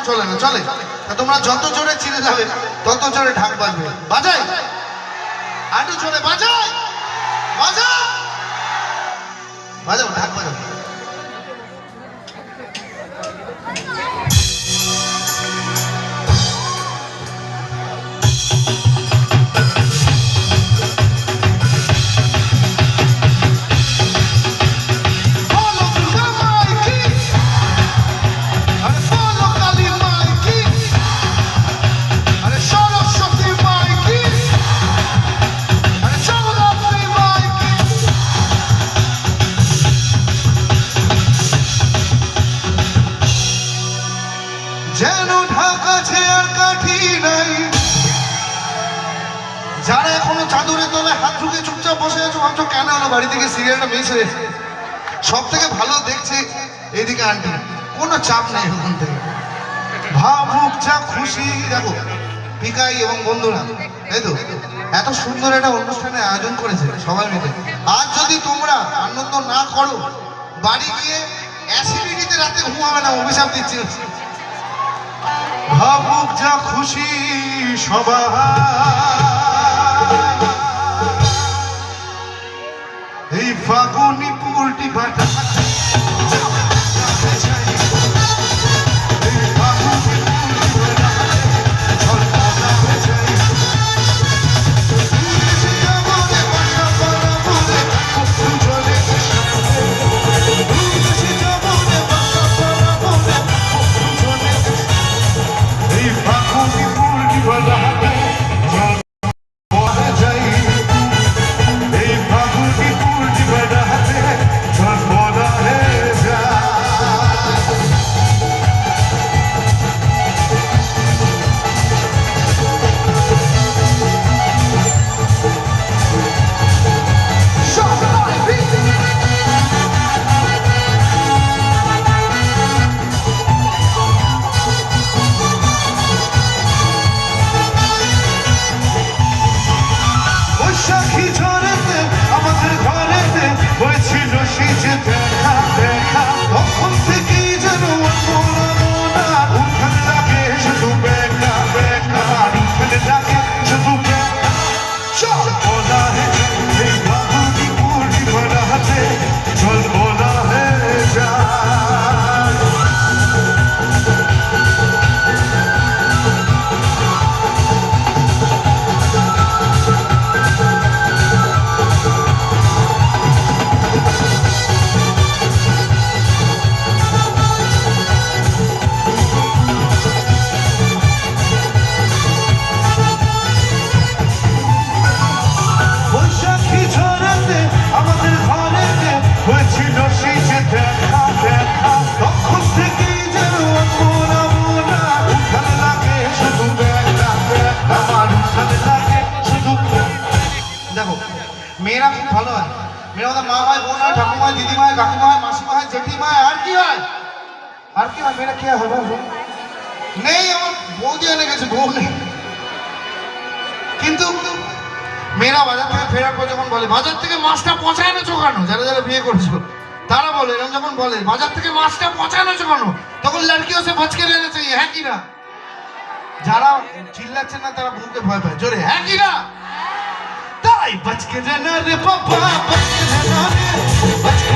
চলে না, চলে। তোমরা যত জোরে চিনে যাবে তত জোরে ঢাক বাজবে। বাজাই আরো জোরে, বাজাই বাজাও বাজাও, ঢাক বাজাও। যেন ঢাকা আর কাঠি নাই। যারা এখনো চাদরের তলায় হাত ঢুকে চুপচাপ বসে আছো, ভাবছো কেন হলো বাড়ি থেকে সিরিয়ালটা মিস হয়েছে। সব থেকে ভালো দেখছে এইদিকে আন্টি, কোনো চাপ নেই ওখান থেকে। ভাবুক যা খুশি। দেখো পিকাই এবং বন্ধুরা, তাই তো এত সুন্দর একটা অনুষ্ঠানে আয়োজন করেছে সবাই মিলে। আজ যদি তোমরা আনন্দ না করো, বাড়ি গিয়ে অ্যাসিডিটিতে রাতে ঘুমাবে না, অভিশাপ দিচ্ছি। ভাবুক যা খুশি সবাই, এই ফাগুনি পুলটি বাটা মেয়েরা খুব ভালো হয়। মেয়েরা আমাদের মা হয়, বোন হয়, ঠাকুমা হয়, দিদিমা হয়, কাকিমা হয়, মাসিমা হয়, জেঠিমা হয়, আর কি হয়? আর কি হয়? মেয়েরা কে হয় বলো? নেই, আমার বৌদি এনে গেছে, বউ নেই। কিন্তু মেয়েরা বাজার থেকে ফেরার পর যখন বলে বাজার থেকে মাছটা পচায় এনেছো কেন, যারা যারা বিয়ে করছো তারা বলে, এরকম যখন বলে বাজার থেকে মাছটা পচায় এনেছো কেন, তখন লড়কিও সে বাঁচকে রেনে চাই, হ্যাঁ কি না? যারা চিল্লাচ্ছেন না তারা বুকে ভয় পায়, জোরে হ্যাঁ কি না? তাই বাঁচকে রেনা রে বাবা, বাঁচকে রেনা রে, বাঁচকে